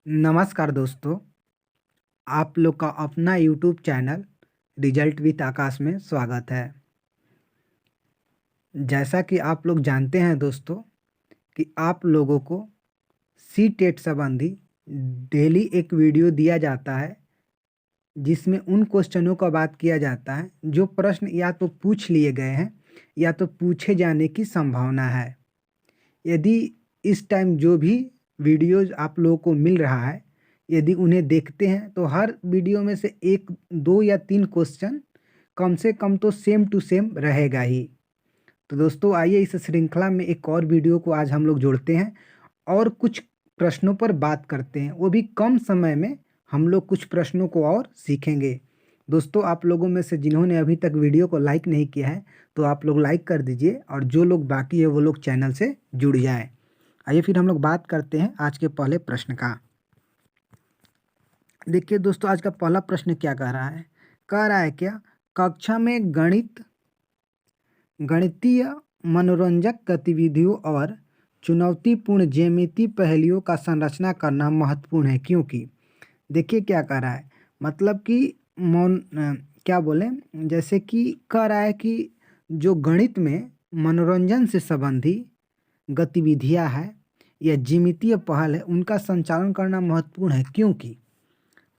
नमस्कार दोस्तों, आप लोग का अपना यूट्यूब चैनल रिजल्ट विद आकाश में स्वागत है। जैसा कि आप लोग जानते हैं दोस्तों कि आप लोगों को सी टेट संबंधी डेली एक वीडियो दिया जाता है, जिसमें उन क्वेश्चनों का बात किया जाता है जो प्रश्न या तो पूछ लिए गए हैं या तो पूछे जाने की संभावना है। यदि इस टाइम जो भी वीडियोज़ आप लोगों को मिल रहा है, यदि उन्हें देखते हैं तो हर वीडियो में से 1, 2 या 3 क्वेश्चन कम से कम तो सेम टू सेम रहेगा ही। तो दोस्तों आइए इस श्रृंखला में एक और वीडियो को आज हम लोग जोड़ते हैं और कुछ प्रश्नों पर बात करते हैं। वो भी कम समय में हम लोग कुछ प्रश्नों को और सीखेंगे। दोस्तों आप लोगों में से जिन्होंने अभी तक वीडियो को लाइक नहीं किया है तो आप लोग लाइक कर दीजिए और जो लोग बाकी है वो लोग चैनल से जुड़ जाएं। आइए फिर हम लोग बात करते हैं आज के पहले प्रश्न का। देखिए दोस्तों, आज का पहला प्रश्न क्या कह रहा है? कह रहा है क्या, कक्षा में गणितीय मनोरंजक गतिविधियों और चुनौतीपूर्ण ज्यामितीय पहेलियों का संरचना करना महत्वपूर्ण है क्योंकि। देखिए क्या कह रहा है, मतलब कि क्या बोलें, जैसे कि कह रहा है कि जो गणित में मनोरंजन से संबंधी गतिविधियां हैं या ज्यामितीय पहल है उनका संचालन करना महत्वपूर्ण है क्योंकि।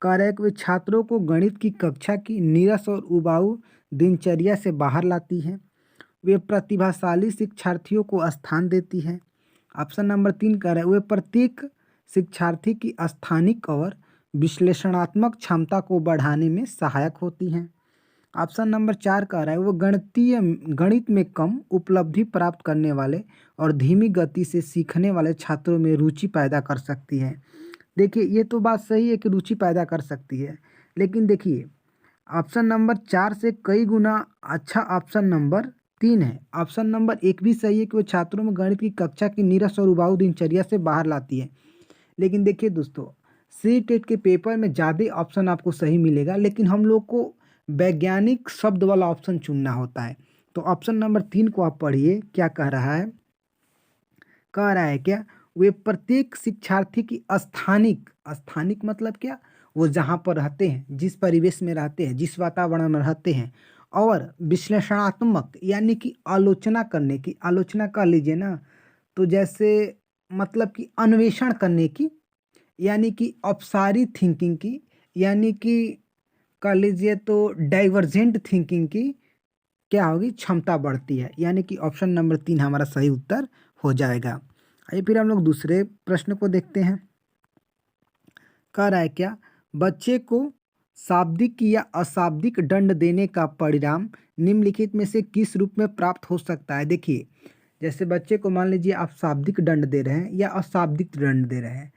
कह रहा है कि वे छात्रों को गणित की कक्षा की नीरस और उबाऊ दिनचर्या से बाहर लाती है। वे प्रतिभाशाली शिक्षार्थियों को स्थान देती है। ऑप्शन नंबर 3 कह रहा है वे प्रत्येक शिक्षार्थी की स्थानिक और विश्लेषणात्मक क्षमता को बढ़ाने में सहायक होती हैं। ऑप्शन नंबर 4 कह रहा है वो गणित में कम उपलब्धि प्राप्त करने वाले और धीमी गति से सीखने वाले छात्रों में रुचि पैदा कर सकती है। देखिए ये तो बात सही है कि रुचि पैदा कर सकती है, लेकिन देखिए ऑप्शन नंबर 4 से कई गुना अच्छा ऑप्शन नंबर 3 है। ऑप्शन नंबर 1 भी सही है कि वो छात्रों में गणित की कक्षा की नीरस और उबाऊ दिनचर्या से बाहर लाती है। लेकिन देखिए दोस्तों, सी टेट के पेपर में ज़्यादा ऑप्शन आपको सही मिलेगा, लेकिन हम लोग को वैज्ञानिक शब्द वाला ऑप्शन चुनना होता है। तो ऑप्शन नंबर 3 को आप पढ़िए, क्या कह रहा है? कह रहा है क्या, वे प्रत्येक शिक्षार्थी की स्थानिक स्थानिक मतलब क्या, वो जहाँ पर रहते हैं, जिस परिवेश में रहते हैं, जिस वातावरण में रहते हैं, और विश्लेषणात्मक यानी कि आलोचना करने की, आलोचना कर लीजिए ना, तो जैसे मतलब कि अन्वेषण करने की, यानी कि अपसारी थिंकिंग की, यानी कि कर लीजिए तो डाइवर्जेंट थिंकिंग की क्या होगी, क्षमता बढ़ती है। यानी कि ऑप्शन नंबर 3 हमारा सही उत्तर हो जाएगा। आइए फिर हम लोग दूसरे प्रश्न को देखते हैं। कह रहा है क्या, बच्चे को शाब्दिक या अशाब्दिक दंड देने का परिणाम निम्नलिखित में से किस रूप में प्राप्त हो सकता है? देखिए जैसे बच्चे को मान लीजिए आप शाब्दिक दंड दे रहे हैं या अशाब्दिक दंड दे रहे हैं,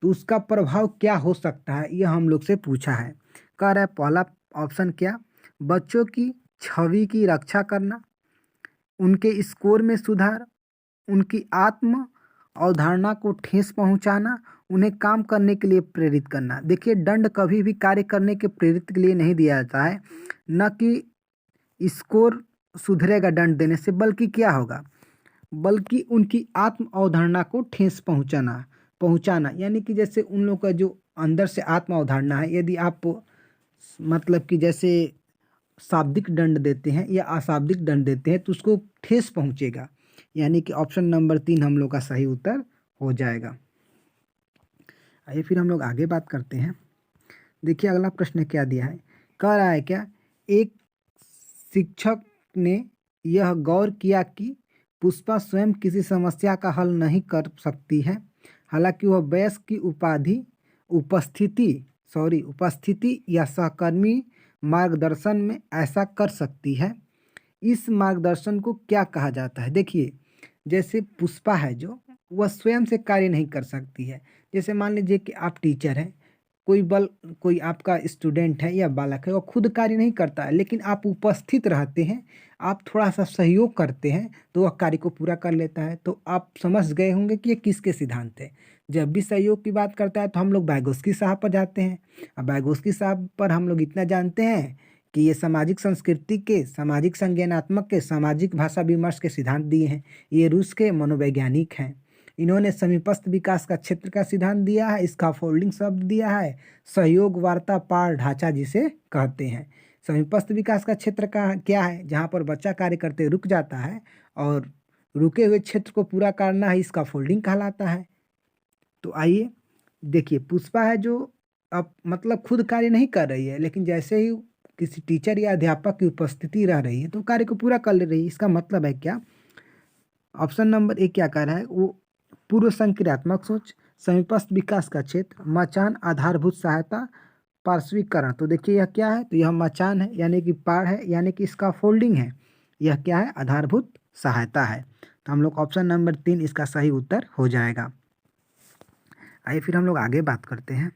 तो उसका प्रभाव क्या हो सकता है, यह हम लोग से पूछा है। कह रहा है पहला ऑप्शन क्या, बच्चों की छवि की रक्षा करना, उनके स्कोर में सुधार, उनकी आत्म अवधारणा को ठेस पहुंचाना, उन्हें काम करने के लिए प्रेरित करना। देखिए दंड कभी भी कार्य करने के प्रेरित के लिए नहीं दिया जाता है, न कि स्कोर सुधरेगा दंड देने से, बल्कि क्या होगा, बल्कि उनकी आत्म अवधारणा को ठेस पहुंचाना पहुंचाना यानी कि जैसे उन लोग का जो अंदर से आत्म अवधारणा है, यदि आप मतलब कि जैसे शाब्दिक दंड देते हैं या अशाब्दिक दंड देते हैं तो उसको ठेस पहुंचेगा। यानी कि ऑप्शन नंबर 3 हम लोग का सही उत्तर हो जाएगा। आइए फिर हम लोग आगे बात करते हैं। देखिए अगला प्रश्न क्या दिया है। कह रहा है क्या, एक शिक्षक ने यह गौर किया कि पुष्पा स्वयं किसी समस्या का हल नहीं कर सकती है, हालांकि वह वयस्क की उपस्थिति या सहकर्मी मार्गदर्शन में ऐसा कर सकती है। इस मार्गदर्शन को क्या कहा जाता है? देखिए जैसे पुष्पा है जो, वह स्वयं से कार्य नहीं कर सकती है। जैसे मान लीजिए कि आप टीचर हैं, कोई आपका स्टूडेंट है या बालक है, वो खुद कार्य नहीं करता है, लेकिन आप उपस्थित रहते हैं, आप थोड़ा सा सहयोग करते हैं तो वह कार्य को पूरा कर लेता है। तो आप समझ गए होंगे कि ये किसके सिद्धांत है। जब भी सहयोग की बात करता है तो हम लोग वाइगोत्स्की साहब पर जाते हैं। अब वाइगोत्स्की साहब पर हम लोग इतना जानते हैं कि ये सामाजिक संस्कृति के, सामाजिक संज्ञानात्मक के, सामाजिक भाषा विमर्श के सिद्धांत दिए हैं। ये रूस के मनोवैज्ञानिक हैं। इन्होंने समीपस्थ विकास का क्षेत्र का सिद्धांत दिया है, इसका फोल्डिंग शब्द दिया है, सहयोग वार्ता पार ढांचा जिसे कहते हैं। समीपस्थ विकास का क्षेत्र का क्या है, जहाँ पर बच्चा कार्य करते रुक जाता है और रुके हुए क्षेत्र को पूरा करना है, इसका फोल्डिंग कहलाता है। तो आइए देखिए, पुष्पा है जो अब मतलब खुद कार्य नहीं कर रही है, लेकिन जैसे ही किसी टीचर या अध्यापक की उपस्थिति रह रही है तो कार्य को पूरा कर ले रही है। इसका मतलब है क्या, ऑप्शन नंबर ए क्या कह रहा है, वो पूर्व संक्रियात्मक सोच, समीपस्थ विकास का क्षेत्र, मचान, आधारभूत सहायता, पार्श्वीकरण। तो देखिए यह क्या है, तो यह मचान है यानी कि पाड़ है, यानी कि इसका फोल्डिंग है। यह क्या है, आधारभूत सहायता है। तो हम लोग ऑप्शन नंबर 3 इसका सही उत्तर हो जाएगा। आइए फिर हम लोग आगे बात करते हैं।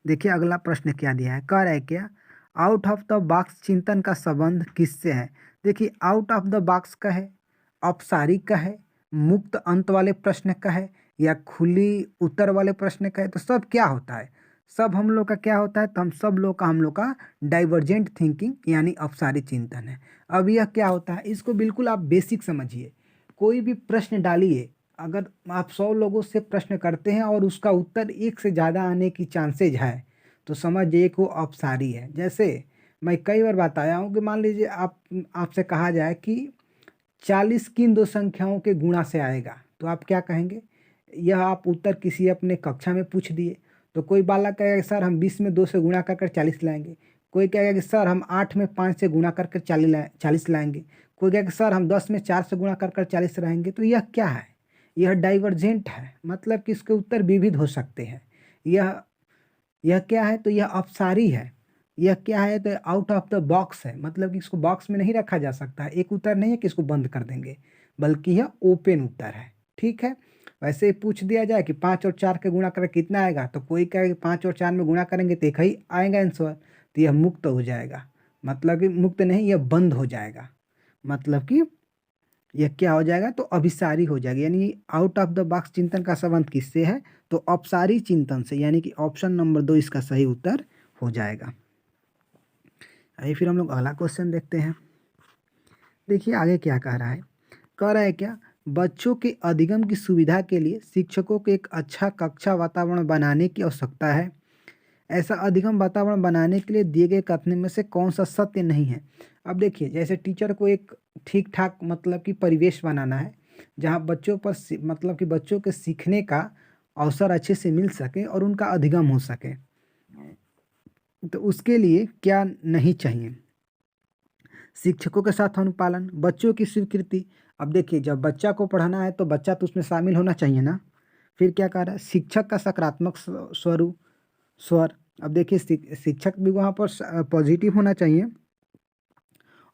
देखिए अगला प्रश्न क्या दिया है, कह रहा है क्या, आउट ऑफ द बॉक्स चिंतन का संबंध किससे है। देखिए आउट ऑफ द बॉक्स का है, औपचारिक का है, मुक्त अंत वाले प्रश्न का है, या खुली उत्तर वाले प्रश्न का है। तो सब क्या होता है, सब हम लोग का क्या होता है, तो हम लोग का डाइवर्जेंट थिंकिंग यानी औपचारिक चिंतन है। अब यह क्या होता है, इसको बिल्कुल आप बेसिक समझिए। कोई भी प्रश्न डालिए, अगर आप 100 लोगों से प्रश्न करते हैं और उसका उत्तर एक से ज़्यादा आने की चांसेज है, तो समझ जाइए कि वो अपसारी है। जैसे मैं कई बार बताया हूँ कि मान लीजिए आपसे कहा जाए कि 40 किन दो संख्याओं के गुणा से आएगा, तो आप क्या कहेंगे। यह आप उत्तर किसी अपने कक्षा में पूछ दिए, तो कोई बालक कहेगा कि सर हम 20 में 2 से गुणा कर कर 40 लाएंगे, कोई कहेगा कि सर हम 8 में 5 से गुणा कर कर 40 लाएंगे, कोई कहेगा कि सर हम 10 में 4 से गुणा कर कर 40 लाएंगे। तो यह क्या है, यह डाइवर्जेंट है, मतलब कि इसके उत्तर विविध हो सकते हैं। यह क्या है, तो यह अपसारी है। यह क्या है, तो आउट ऑफ द बॉक्स है, मतलब कि इसको बॉक्स में नहीं रखा जा सकता है। एक उत्तर नहीं है कि इसको बंद कर देंगे, बल्कि यह ओपन उत्तर है। ठीक है, वैसे ही पूछ दिया जाए कि 5 और 4 के गुणा करके कितना आएगा, तो कोई कहेगा कि 5 और 4 में गुणा करेंगे तो एक ही आएगा आंसर, तो यह मुक्त हो जाएगा। मतलब कि मुक्त नहीं, यह बंद हो जाएगा, मतलब कि यह क्या हो जाएगा, तो अभिसारी हो जाएगा। यानी आउट ऑफ द बॉक्स चिंतन का संबंध किससे है, तो अपसारी चिंतन से, यानी कि ऑप्शन नंबर 2 इसका सही उत्तर हो जाएगा। आइए फिर हम लोग अगला क्वेश्चन देखते हैं। देखिए आगे क्या कह रहा है, कह रहा है क्या, बच्चों के अधिगम की सुविधा के लिए शिक्षकों को एक अच्छा कक्षा वातावरण बनाने की आवश्यकता है। ऐसा अधिगम वातावरण बनाने के लिए दिए गए कथन में से कौन सा सत्य नहीं है। अब देखिए, जैसे टीचर को एक ठीक ठाक मतलब कि परिवेश बनाना है, जहाँ बच्चों पर मतलब कि बच्चों के सीखने का अवसर अच्छे से मिल सके और उनका अधिगम हो सके, तो उसके लिए क्या नहीं चाहिए, शिक्षकों के साथ अनुपालन, बच्चों की स्वीकृति। अब देखिए, जब बच्चा को पढ़ाना है तो बच्चा तो उसमें शामिल होना चाहिए ना। फिर क्या कह रहा है, शिक्षक का सकारात्मक स्वर। अब देखिए, शिक्षक भी वहाँ पर पॉजिटिव होना चाहिए,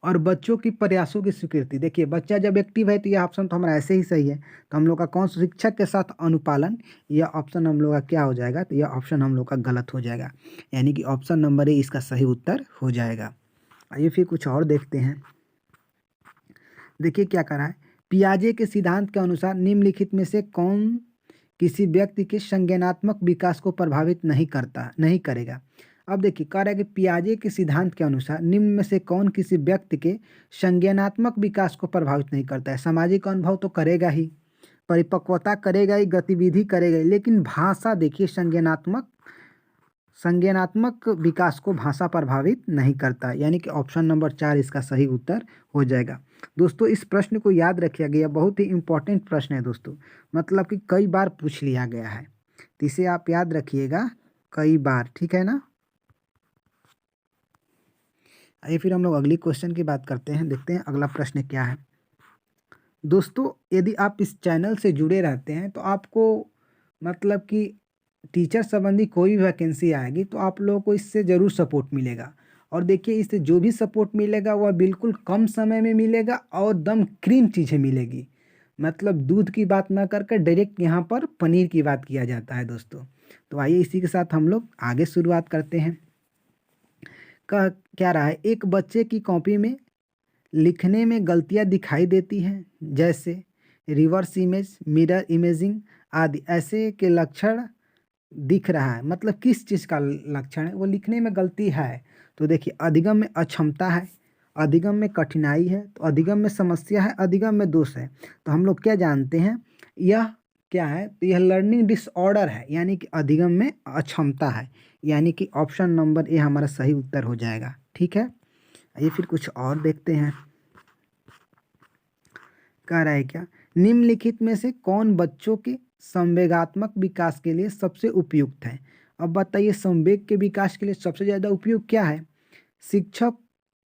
और बच्चों की प्रयासों की स्वीकृति। देखिए बच्चा जब एक्टिव है तो यह ऑप्शन तो हमारा ऐसे ही सही है। तो हम लोग का कौन, शिक्षक के साथ अनुपालन, यह ऑप्शन हम लोग का क्या हो जाएगा, तो यह ऑप्शन हम लोग का गलत हो जाएगा, यानी कि ऑप्शन नंबर ए इसका सही उत्तर हो जाएगा। आइए फिर कुछ और देखते हैं। देखिए क्या कह रहा है, पियाजे के सिद्धांत के अनुसार निम्नलिखित में से कौन किसी व्यक्ति के संज्ञानात्मक विकास को प्रभावित नहीं करेगा। अब देखिए कह रहा है कि पियाजे के सिद्धांत के अनुसार निम्न में से कौन किसी व्यक्ति के संज्ञानात्मक विकास को प्रभावित नहीं करता है। सामाजिक अनुभव तो करेगा ही, परिपक्वता करेगा ही, गतिविधि करेगा ही, लेकिन भाषा देखिए संज्ञानात्मक विकास को भाषा प्रभावित नहीं करता, यानी कि ऑप्शन नंबर 4 इसका सही उत्तर हो जाएगा। दोस्तों इस प्रश्न को याद रखिए गया, बहुत ही इंपॉर्टेंट प्रश्न है दोस्तों, मतलब कि कई बार पूछ लिया गया है, तो इसे आप याद रखिएगा कई बार, ठीक है ना। आइए फिर हम लोग अगली क्वेश्चन की बात करते हैं, देखते हैं अगला प्रश्न क्या है। दोस्तों यदि आप इस चैनल से जुड़े रहते हैं तो आपको मतलब कि टीचर संबंधी कोई भी वैकेंसी आएगी तो आप लोगों को इससे ज़रूर सपोर्ट मिलेगा। और देखिए इससे जो भी सपोर्ट मिलेगा वह बिल्कुल कम समय में मिलेगा और दम क्रीम चीज़ें मिलेगी, मतलब दूध की बात ना कर डायरेक्ट यहाँ पर पनीर की बात किया जाता है दोस्तों। तो आइए इसी के साथ हम लोग आगे शुरुआत करते हैं। क्या रहा है, एक बच्चे की कॉपी में लिखने में गलतियाँ दिखाई देती हैं, जैसे रिवर्स इमेज, मिरर इमेजिंग आदि ऐसे के लक्षण दिख रहा है। मतलब किस चीज़ का लक्षण है, वो लिखने में गलती है। तो देखिए अधिगम में अक्षमता है, अधिगम में कठिनाई है, तो अधिगम में समस्या है, अधिगम में दोष है। तो हम लोग क्या जानते हैं, यह क्या है, तो यह लर्निंग डिसऑर्डर है, यानी कि अधिगम में अक्षमता है, यानी कि ऑप्शन नंबर ए हमारा सही उत्तर हो जाएगा। ठीक है, आइए फिर कुछ और देखते हैं। कह रहा है क्या, निम्नलिखित में से कौन बच्चों के संवेगात्मक विकास के लिए सबसे उपयुक्त है। अब बताइए, संवेग के विकास के लिए सबसे ज़्यादा उपयुक्त क्या है। शिक्षक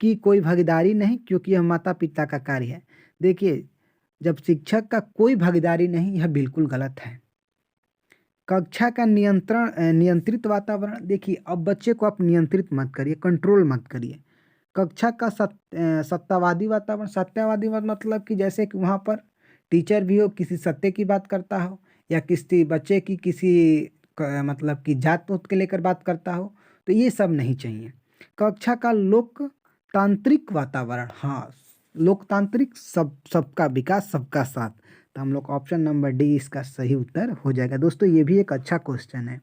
की कोई भागीदारी नहीं, क्योंकि यह माता पिता का कार्य है। देखिए, जब शिक्षक का कोई भागीदारी नहीं, यह बिल्कुल गलत है। कक्षा का नियंत्रित वातावरण, देखिए अब बच्चे को आप नियंत्रित मत करिए, कंट्रोल मत करिए। कक्षा का सत्तावादी वातावरण, सत्यावादी मतलब कि जैसे कि वहाँ पर टीचर भी हो, किसी सत्य की बात करता हो, या किसी बच्चे की किसी मतलब कि जात पात के लेकर बात करता हो, तो ये सब नहीं चाहिए। कक्षा का लोकतांत्रिक वातावरण, हाँ लोकतांत्रिक, सबका विकास सबका साथ, तो हम लोग ऑप्शन नंबर डी इसका सही उत्तर हो जाएगा। दोस्तों ये भी एक अच्छा क्वेश्चन है,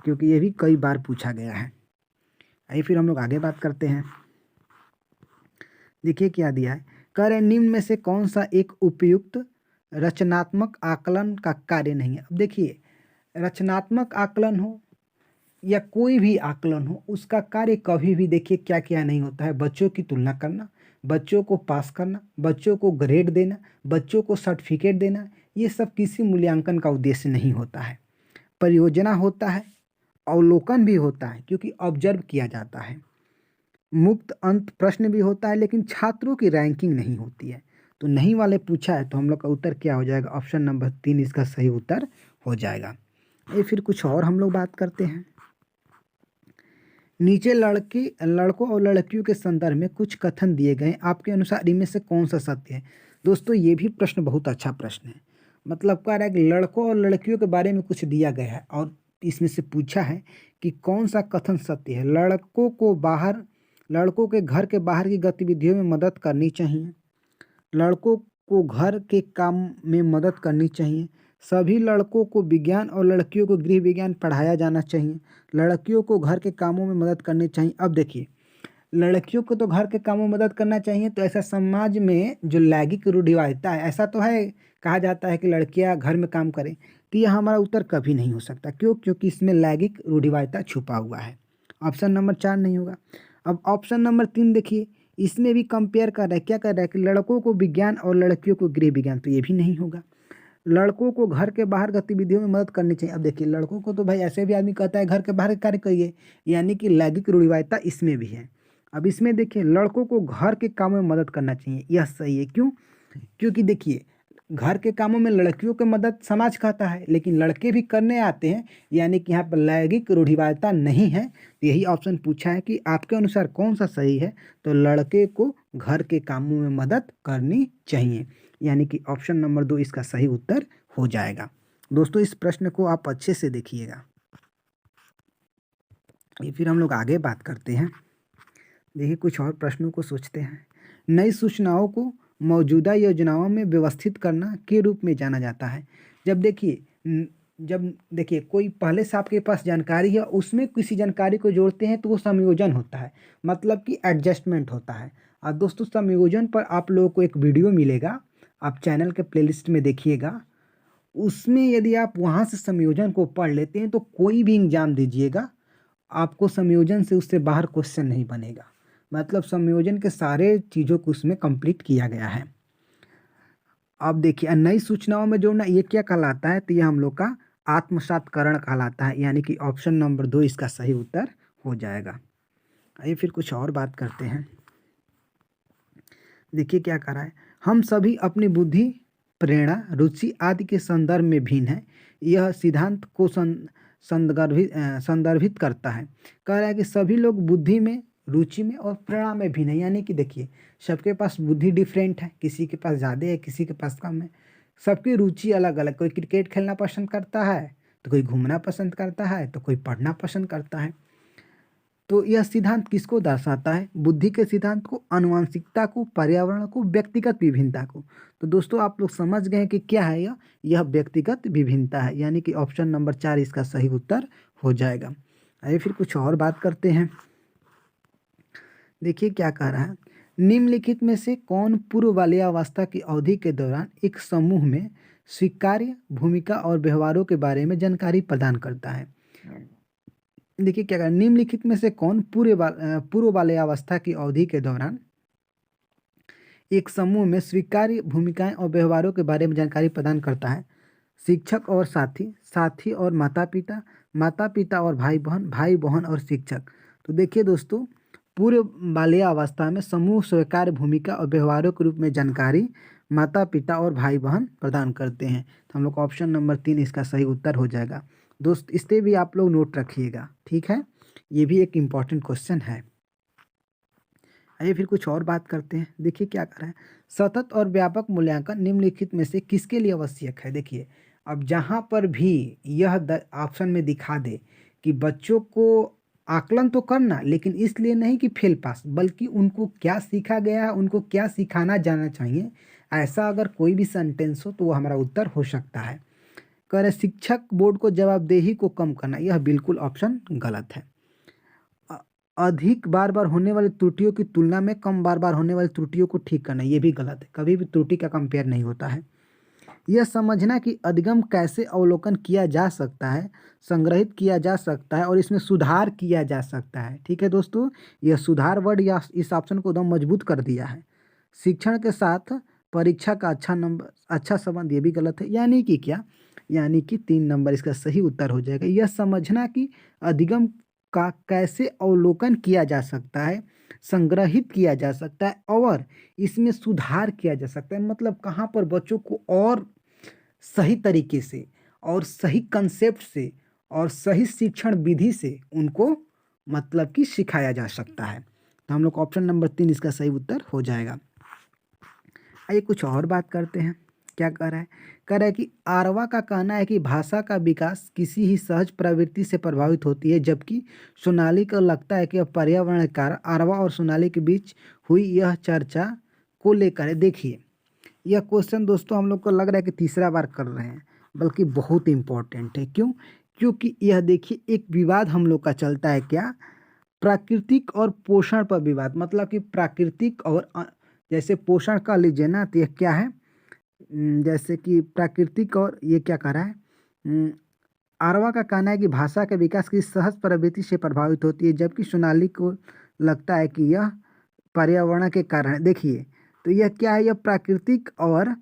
क्योंकि ये भी कई बार पूछा गया है। आइए फिर हम लोग आगे बात करते हैं। देखिए क्या दिया है, कह रहे निम्न में से कौन सा एक उपयुक्त रचनात्मक आकलन का कार्य नहीं है। अब देखिए, रचनात्मक आकलन हो या कोई भी आकलन हो, उसका कार्य कभी भी देखिए क्या क्या नहीं होता है, बच्चों की तुलना करना, बच्चों को पास करना, बच्चों को ग्रेड देना, बच्चों को सर्टिफिकेट देना, ये सब किसी मूल्यांकन का उद्देश्य नहीं होता है। परियोजना होता है, अवलोकन भी होता है क्योंकि ऑब्जर्व किया जाता है, मुक्त अंत प्रश्न भी होता है, लेकिन छात्रों की रैंकिंग नहीं होती है। तो नहीं वाले पूछा है, तो हम लोग का उत्तर क्या हो जाएगा, ऑप्शन नंबर 3 इसका सही उत्तर हो जाएगा। ये फिर कुछ और हम लोग बात करते हैं। नीचे लड़कों और लड़कियों के संदर्भ में कुछ कथन दिए गए, आपके अनुसार इनमें से कौन सा सत्य है। दोस्तों ये भी प्रश्न बहुत अच्छा प्रश्न है, मतलब कह रहा है कि लड़कों और लड़कियों के बारे में कुछ दिया गया है और इसमें से पूछा है कि कौन सा कथन सत्य है। लड़कों के घर के बाहर की गतिविधियों में मदद करनी चाहिए, लड़कों को घर के काम में मदद करनी चाहिए, सभी लड़कों को विज्ञान और लड़कियों को गृह विज्ञान पढ़ाया जाना चाहिए, लड़कियों को घर के कामों में मदद करनी चाहिए। अब देखिए, लड़कियों को तो घर के कामों में मदद करना चाहिए, तो ऐसा समाज में जो लैंगिक रूढ़िवादिता है, ऐसा तो है, कहा जाता है कि लड़कियां घर में काम करें, तो यह हमारा उत्तर कभी नहीं हो सकता। क्यों, क्योंकि इसमें लैंगिक रूढ़िवादिता छुपा हुआ है। ऑप्शन नंबर 4 नहीं होगा। अब ऑप्शन नंबर 3 देखिए, इसमें भी कंपेयर कर रहा है, क्या कर रहा है कि लड़कों को विज्ञान और लड़कियों को गृह विज्ञान, तो ये भी नहीं होगा। लड़कों को घर के बाहर गतिविधियों में मदद करनी चाहिए। अब देखिए, लड़कों को तो भाई ऐसे भी आदमी कहता है घर के बाहर कार्य करिए, यानी कि लैंगिक रूढ़िवादिता इसमें भी है। अब इसमें देखिए, लड़कों को घर के कामों में मदद करना चाहिए, यह सही है। क्यों, क्योंकि देखिए घर के कामों में लड़कियों की मदद समाज कहता है, लेकिन लड़के भी करने आते हैं, यानी कि यहाँ पर लैंगिक रूढ़िवादिता नहीं है। तो यही ऑप्शन पूछा है कि आपके अनुसार कौन सा सही है, तो लड़के को घर के कामों में मदद करनी चाहिए, यानी कि ऑप्शन नंबर 2 इसका सही उत्तर हो जाएगा। दोस्तों इस प्रश्न को आप अच्छे से देखिएगा। ये फिर हम लोग आगे बात करते हैं। देखिए कुछ और प्रश्नों को सोचते हैं। नई सूचनाओं को मौजूदा योजनाओं में व्यवस्थित करना के रूप में जाना जाता है। जब देखिए कोई पहले से आपके पास जानकारी है, उसमें किसी जानकारी को जोड़ते हैं तो वो संयोजन होता है, मतलब कि एडजस्टमेंट होता है। और दोस्तों संयोजन पर आप लोगों को एक वीडियो मिलेगा, आप चैनल के प्लेलिस्ट में देखिएगा, उसमें यदि आप वहाँ से संयोजन को पढ़ लेते हैं तो कोई भी एग्जाम दीजिएगा, आपको संयोजन से उससे बाहर क्वेश्चन नहीं बनेगा। मतलब संयोजन के सारे चीज़ों को उसमें कंप्लीट किया गया है। अब देखिए नई सूचनाओं में जोड़ना ये क्या कहलाता है, तो ये हम लोग का आत्मसातकरण कहलाता है, यानी कि ऑप्शन नंबर 2 इसका सही उत्तर हो जाएगा। आइए फिर कुछ और बात करते हैं। देखिए क्या कह रहा है, हम सभी अपनी बुद्धि, प्रेरणा, रुचि आदि के संदर्भ में भिन्न है। यह सिद्धांत को संदर्भित करता है। कह रहा है कि सभी लोग बुद्धि में, रुचि में और प्रेरणा में भिन्न है, यानी कि देखिए सबके पास बुद्धि डिफरेंट है, किसी के पास ज़्यादा है, किसी के पास कम है। सबकी रुचि अलग अलग, कोई क्रिकेट खेलना पसंद करता है, तो कोई घूमना पसंद करता है, तो कोई पढ़ना पसंद करता है। तो यह सिद्धांत किसको दर्शाता है, बुद्धि के सिद्धांत को, आनुवंशिकता को, पर्यावरण को, व्यक्तिगत विभिन्नता को। तो दोस्तों आप लोग समझ गए कि क्या है यह व्यक्तिगत विभिन्नता है, यानी कि ऑप्शन नंबर 4 इसका सही उत्तर हो जाएगा। आइए फिर कुछ और बात करते हैं। देखिए क्या कह रहा है, निम्नलिखित में से कौन पूर्व बाल्यावस्था की अवधि के दौरान एक समूह में स्वीकार्य भूमिका और व्यवहारों के बारे में जानकारी प्रदान करता है। देखिए क्या निम्नलिखित में से कौन पूर्व बाल्यावस्था की अवधि के दौरान एक समूह में स्वीकार्य भूमिकाएं और व्यवहारों के बारे में जानकारी प्रदान करता है? शिक्षक और साथी, साथी और माता पिता, माता पिता और भाई बहन, भाई बहन और शिक्षक। तो देखिए दोस्तों, पूर्व बाल्यावस्था में समूह स्वीकार्य भूमिका और व्यवहारों के रूप में जानकारी माता पिता और भाई बहन प्रदान करते हैं। तो हम लोग ऑप्शन नंबर 3 इसका सही उत्तर हो जाएगा। दोस्त इस पर भी आप लोग नोट रखिएगा, ठीक है, ये भी एक इम्पॉर्टेंट क्वेश्चन है। आइए फिर कुछ और बात करते हैं। देखिए क्या कर रहा है, सतत और व्यापक मूल्यांकन निम्नलिखित में से किसके लिए आवश्यक है? देखिए अब जहाँ पर भी यह ऑप्शन में दिखा दे कि बच्चों को आकलन तो करना, लेकिन इसलिए नहीं कि फेल पास, बल्कि उनको क्या सीखा गया है, उनको क्या सिखाना जाना चाहिए, ऐसा अगर कोई भी सेंटेंस हो तो वो हमारा उत्तर हो सकता है। कह रहे शिक्षक बोर्ड को जवाबदेही को कम करना, यह बिल्कुल ऑप्शन गलत है। अधिक बार बार होने वाली त्रुटियों की तुलना में कम बार बार होने वाली त्रुटियों को ठीक करना, ये भी गलत है। कभी भी त्रुटि का कंपेयर नहीं होता है। यह समझना कि अधिगम कैसे अवलोकन किया जा सकता है, संग्रहित किया जा सकता है और इसमें सुधार किया जा सकता है। ठीक है दोस्तों, यह सुधार वर्ड या इस ऑप्शन को एकदम मजबूत कर दिया है। शिक्षण के साथ परीक्षा का अच्छा संबंध, ये भी गलत है। यानी कि क्या, यानी कि 3 नंबर इसका सही उत्तर हो जाएगा। यह समझना कि अधिगम का कैसे अवलोकन किया जा सकता है, संग्रहित किया जा सकता है और इसमें सुधार किया जा सकता है। मतलब कहाँ पर बच्चों को और सही तरीके से और सही कंसेप्ट से और सही शिक्षण विधि से उनको मतलब कि सिखाया जा सकता है। तो हम लोग ऑप्शन नंबर 3 इसका सही उत्तर हो जाएगा। आइए कुछ और बात करते हैं। क्या कह रहा है, कह रहा है कि आरवा का कहना है कि भाषा का विकास किसी ही सहज प्रवृत्ति से प्रभावित होती है, जबकि सोनाली को लगता है कि अब पर्यावरण के कारण आरवा और सोनाली के बीच हुई यह चर्चा को लेकर है। देखिए यह क्वेश्चन दोस्तों हम लोग को लग रहा है कि तीसरा बार कर रहे हैं, बल्कि बहुत इंपॉर्टेंट है। क्यों? क्योंकि यह देखिए एक विवाद हम लोग का चलता है, क्या, प्राकृतिक और पोषण पर विवाद। मतलब कि प्राकृतिक और जैसे पोषण का लीजिए ना, तो यह क्या है, जैसे कि प्राकृतिक और ये क्या कह रहा है, आरवा का कहना है कि भाषा के विकास की सहज प्रवृत्ति से प्रभावित होती है, जबकि सोनाली को लगता है कि यह पर्यावरण के कारण है। देखिए तो यह क्या है, यह प्राकृतिक और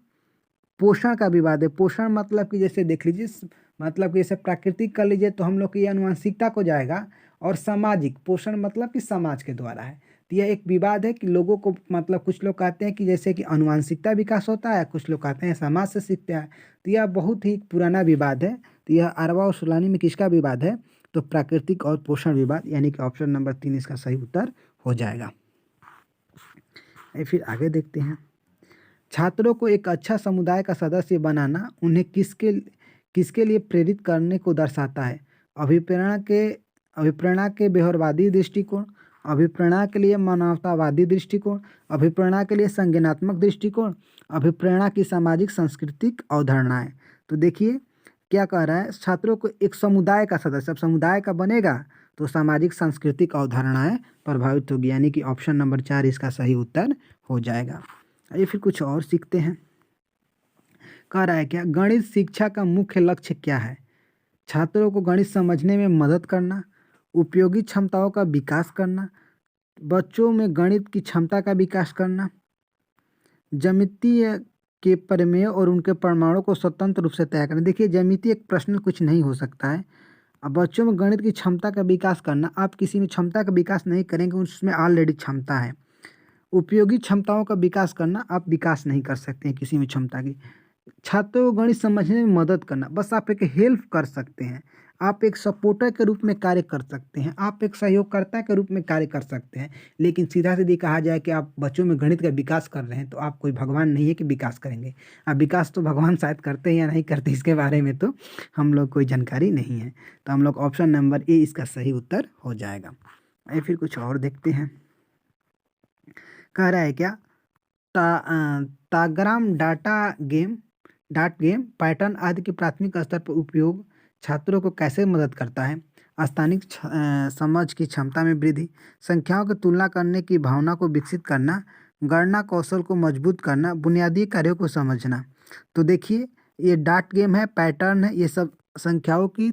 पोषण का विवाद है। पोषण मतलब कि जैसे देख लीजिए, मतलब कि जैसे प्राकृतिक कर लीजिए तो हम लोग की आनुवंशिकता को जाएगा, और सामाजिक पोषण मतलब कि समाज के द्वारा है। तो यह एक विवाद है कि लोगों को मतलब कुछ लोग कहते हैं कि जैसे कि आनुवंशिकता विकास होता है, कुछ लोग कहते हैं समाज से सीखते हैं। तो यह बहुत ही पुराना विवाद है। तो यह आरवा और सोलानी में किसका विवाद है? तो प्राकृतिक और पोषण विवाद, यानी कि ऑप्शन नंबर 3 इसका सही उत्तर हो जाएगा। फिर आगे देखते हैं। छात्रों को एक अच्छा समुदाय का सदस्य बनाना उन्हें किसके लिए प्रेरित करने को दर्शाता है? अभिप्रेरणा के व्यवहारवादी दृष्टिकोण, अभिप्रेरणा के लिए मानवतावादी दृष्टिकोण, अभिप्रेरणा के लिए संज्ञानात्मक दृष्टिकोण, अभिप्रेरणा की सामाजिक सांस्कृतिक अवधारणाएं। तो देखिए क्या कह रहा है, छात्रों को एक समुदाय का सदस्य, अब समुदाय का बनेगा तो सामाजिक सांस्कृतिक अवधारणाएं प्रभावित होगी, यानी कि ऑप्शन नंबर 4 इसका सही उत्तर हो जाएगा। आइए फिर कुछ और सीखते हैं। कह रहा है क्या, गणित शिक्षा का मुख्य लक्ष्य क्या है? छात्रों को गणित समझने में मदद करना, उपयोगी क्षमताओं का विकास करना, बच्चों में गणित की क्षमता का विकास करना, ज्यामितीय के प्रमेय और उनके प्रमाणों को स्वतंत्र रूप से तय करना। देखिए ज्यामितीय एक प्रश्न कुछ नहीं हो सकता है। अब बच्चों में गणित की क्षमता का विकास करना, आप किसी में क्षमता का विकास नहीं करेंगे उसमें ऑलरेडी क्षमता है। उपयोगी क्षमताओं का विकास करना, आप विकास नहीं कर सकते हैं किसी भी क्षमता की। छात्रों को गणित समझने में मदद करना, बस आप एक हेल्प कर सकते हैं, आप एक सपोर्टर के रूप में कार्य कर सकते हैं, आप एक सहयोगकर्ता के रूप में कार्य कर सकते हैं। लेकिन सीधा सीधी कहा जाए कि आप बच्चों में गणित का विकास कर रहे हैं तो आप कोई भगवान नहीं है कि विकास करेंगे। अब विकास तो भगवान शायद करते हैं या नहीं करते, इसके बारे में तो हम लोग कोई जानकारी नहीं है। तो हम लोग ऑप्शन नंबर ए इसका सही उत्तर हो जाएगा। आइए फिर कुछ और देखते हैं। कह रहा है क्या, ताग्राम डाट गेम पैटर्न आदि के प्राथमिक स्तर पर उपयोग छात्रों को कैसे मदद करता है? स्थानिक समझ की क्षमता में वृद्धि, संख्याओं की तुलना करने की भावना को विकसित करना, गणना कौशल को मजबूत करना, बुनियादी कार्यों को समझना। तो देखिए ये डाट गेम है, पैटर्न है, ये सब संख्याओं की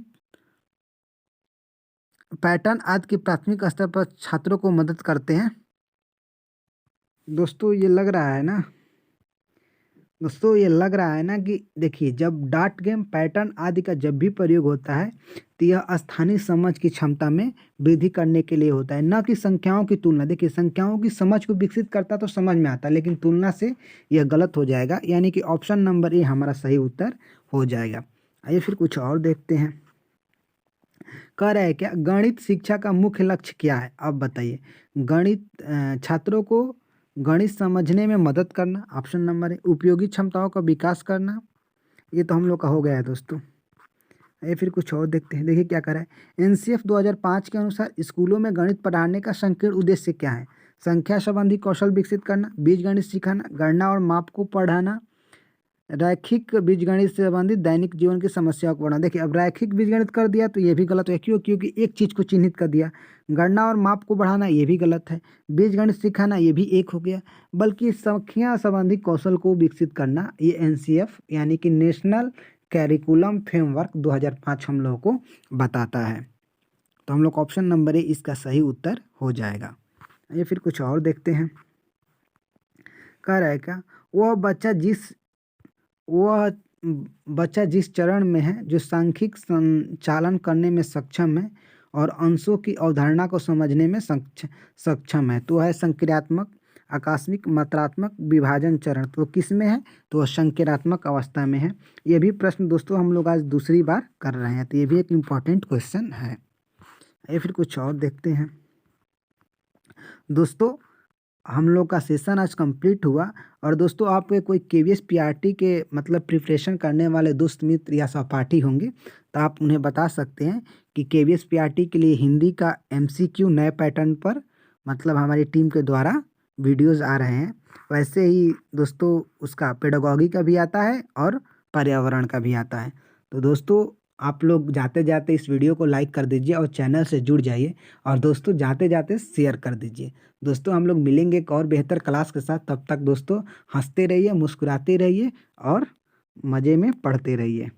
पैटर्न आदि के प्राथमिक स्तर पर छात्रों को मदद करते हैं। दोस्तों ये लग रहा है ना कि देखिए, जब डाट गेम, पैटर्न आदि का जब भी प्रयोग होता है तो यह स्थानीय समझ की क्षमता में वृद्धि करने के लिए होता है, न कि संख्याओं की तुलना। देखिए, संख्याओं की समझ को विकसित करता तो समझ में आता, लेकिन तुलना से यह गलत हो जाएगा, यानी कि ऑप्शन नंबर ए हमारा सही उत्तर हो जाएगा। आइए फिर कुछ और देखते हैं। कह रहा है क्या, गणित शिक्षा का मुख्य लक्ष्य क्या है? अब बताइए। गणित छात्रों को गणित समझने में मदद करना, ऑप्शन नंबर है। उपयोगी क्षमताओं का विकास करना, ये तो हम लोग का हो गया है दोस्तों। ये फिर कुछ और देखते हैं। देखिए क्या कर रहा है, एनसीएफ 2005 के अनुसार स्कूलों में गणित पढ़ाने का संकीर्ण उद्देश्य क्या है? संख्या संबंधी कौशल विकसित करना, बीजगणित सिखाना, गणना और माप को पढ़ाना, रैखिक बीजगणित से संबंधित दैनिक जीवन की समस्याओं को पढ़ना। देखिए, अब रैखिक बीजगणित कर दिया तो ये भी गलत है, क्यों? क्योंकि एक चीज़ को चिन्हित कर दिया। गणना और माप को बढ़ाना, ये भी गलत है। बीजगणित सिखाना, ये भी एक हो गया। बल्कि संख्या संबंधी कौशल को विकसित करना, ये एनसीएफ यानी कि नेशनल कैरिकुलम फ्रेमवर्क 2005 हम लोगों को बताता है। तो हम लोग ऑप्शन नंबर ए इसका सही उत्तर हो जाएगा। ये फिर कुछ और देखते हैं। कह रहा है क्या, वह बच्चा जिस चरण में है, जो सांख्यिक संचालन करने में सक्षम है और अंशों की अवधारणा को समझने में सक्षम है, तो है संक्रियात्मक, आकस्मिक, मात्रात्मक विभाजन चरण। तो किस में है? तो वह संक्रियात्मक अवस्था में है। ये भी प्रश्न दोस्तों हम लोग आज दूसरी बार कर रहे हैं, तो ये भी एक इम्पॉर्टेंट क्वेश्चन है। ये फिर कुछ और देखते हैं। दोस्तों हम लोग का सेशन आज कंप्लीट हुआ, और दोस्तों आपके कोई केवीएस पीआरटी के मतलब प्रिपरेशन करने वाले दोस्त मित्र या सहपाठी होंगे, तो आप उन्हें बता सकते हैं कि केवीएस पीआरटी के लिए हिंदी का एमसीक्यू नए पैटर्न पर मतलब हमारी टीम के द्वारा वीडियोस आ रहे हैं। वैसे ही दोस्तों उसका पेडागॉजी का भी आता है और पर्यावरण का भी आता है। तो दोस्तों आप लोग जाते जाते इस वीडियो को लाइक कर दीजिए और चैनल से जुड़ जाइए, और दोस्तों जाते जाते शेयर कर दीजिए। दोस्तों हम लोग मिलेंगे एक और बेहतर क्लास के साथ। तब तक दोस्तों हंसते रहिए, मुस्कुराते रहिए और मज़े में पढ़ते रहिए।